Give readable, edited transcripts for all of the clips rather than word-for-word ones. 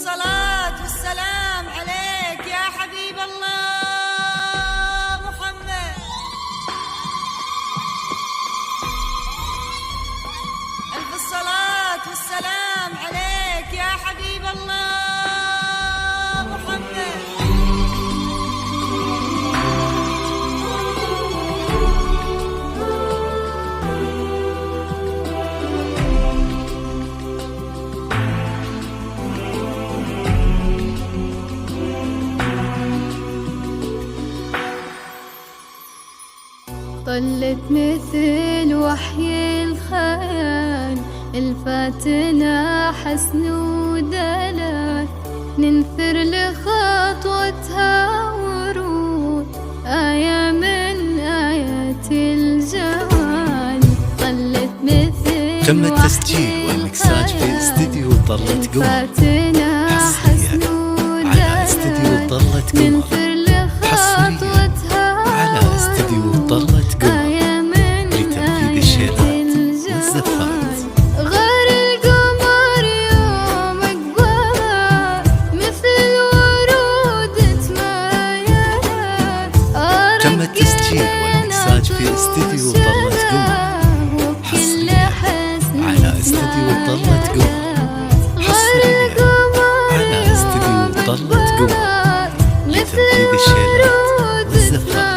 الصلاة والسلام عليك يا حبيب الله محمد. ألف الصلاة والسلام عليك يا حبيب الله محمد. طلت مثل وحي الخيال الفاتنة حسن ودلال، ننثر لخطوتها ورود آية من آيات الجمال. طلت مثل تم التسجيل والمكساج في استديو طلت قمر حسن على استديو طلت قمر، حصريا على استديو طلت قمر لتنفيذ الشيلات والزفات. غير القمر يوم أقبلها مثل الورود تمايلت. تم التسجيل والمكساج في استديو طلت قمر، حصريا على استديو طلت قمر، حصريا على استديو طلت قمر لتنفيذ الشيلات والزفات.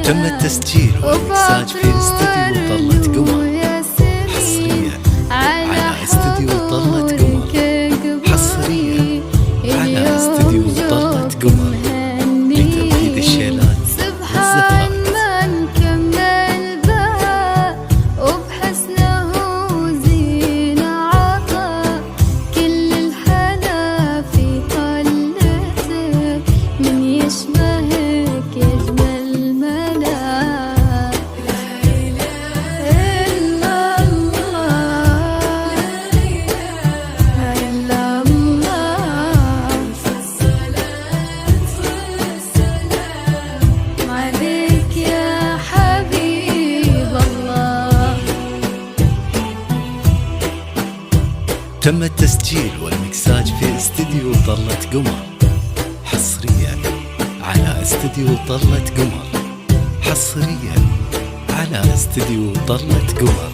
تم التسجيل والمكساج في استديو طلت قمر، حصريا على استديو طلت قمر، حصريا على استديو طلت قمر لتنفيذ الشيلات والزفات. تم التسجيل والمكساج في استديو طلت قمر، حصريا على استديو طلت قمر، حصريا على استديو طلت قمر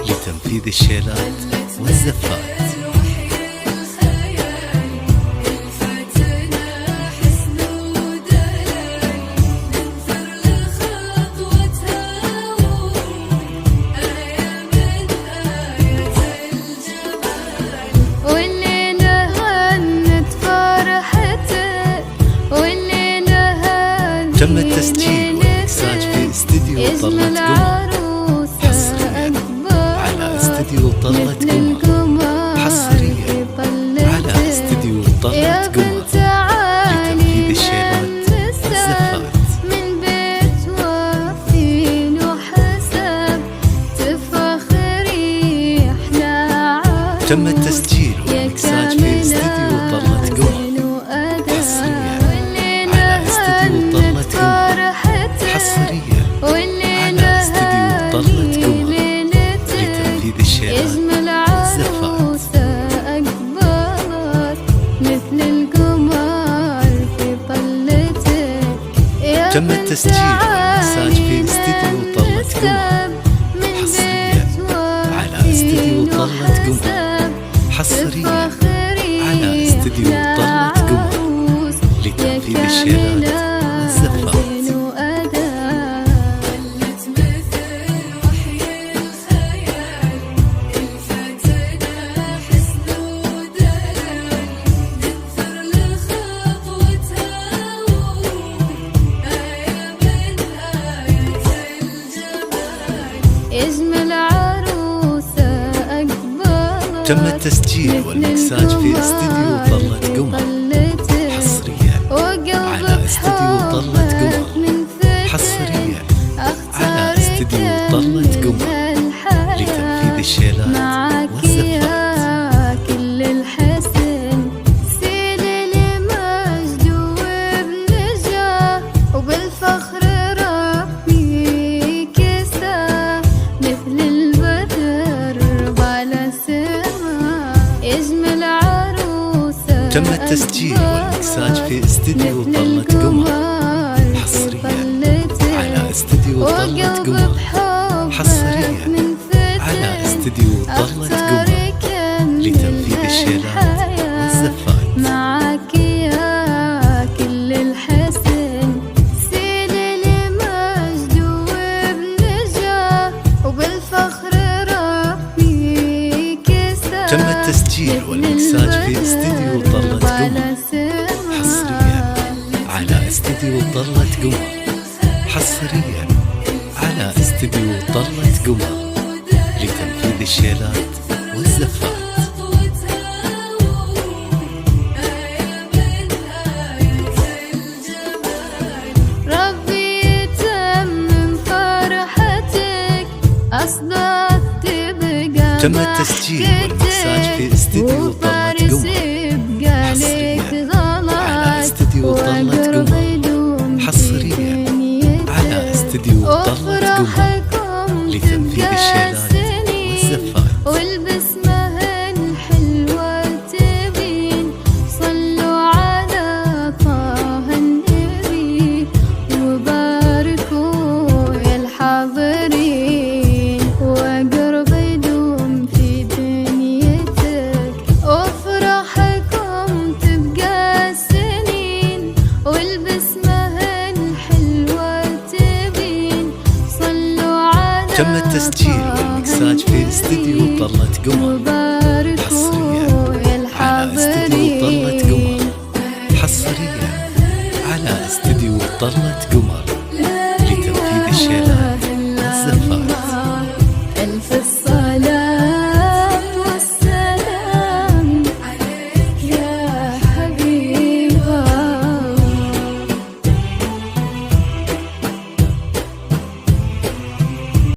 لتنفيذ الشيلات والزفات. تم التسجيل والمكساج في استديو طلت قمر، حصريا على استديو طلت قمر، حصريا على استديو طلت قمر لتنفيذ الشيلات والزفات. من بيت وفين وحسب تفخري احلى عروس. تم التسجيل والمكساج في استديو طلت قمر، حصريا على استديو طلت قمر، حصريا على استديو طلت قمر لتنفيذ الشيلات والزفات. مثل القمر في طلتك. تم التسجيل والمكساج في استديو طلت قمر، حصريا على استديو طلت قمر، حصريا على استديو طلت قمر لتنفيذ الشيلات والزفات. تم التسجيل والمكساج في استديو طلت قمر، حصريا على استديو طلت قمر، حصريا على استديو طلت قمر لتنفيذ الشيلات والزفات. كل الحسن سيل المجد والمكساج في استديو طلة قمر حصريا على استديو طلة قمر حصريا على استديو طلة قمر لتنفيذ الشيلات والزفات. معك يا كل الحسن سيد المجد وبنجاه وبالفخر ربي كساه. تم التسجيل والمكساج في استديو طلة قمر حصريا على استديو طلة قمر حصريا على استديو طلة قمر لتنفيذ الشيلات والزفات. ربي يتمم فرحتك أصدق تبقى. تم التسجيل والمكساج في استديو طلة قمر حصريا على استديو طلة قمر حصريا على استديو طلة قمر لتنفيذ الشيلات والزفات. والبسمة الحلوة تبين صلوا على طه النبي وباركوا يا الحاضرين وقرب يدوم في دنيتك وفرحكم تبقى السنين. والبسمة الحلوة تبين صلوا على تم التسجيل والمكساج في استديو طلة قمر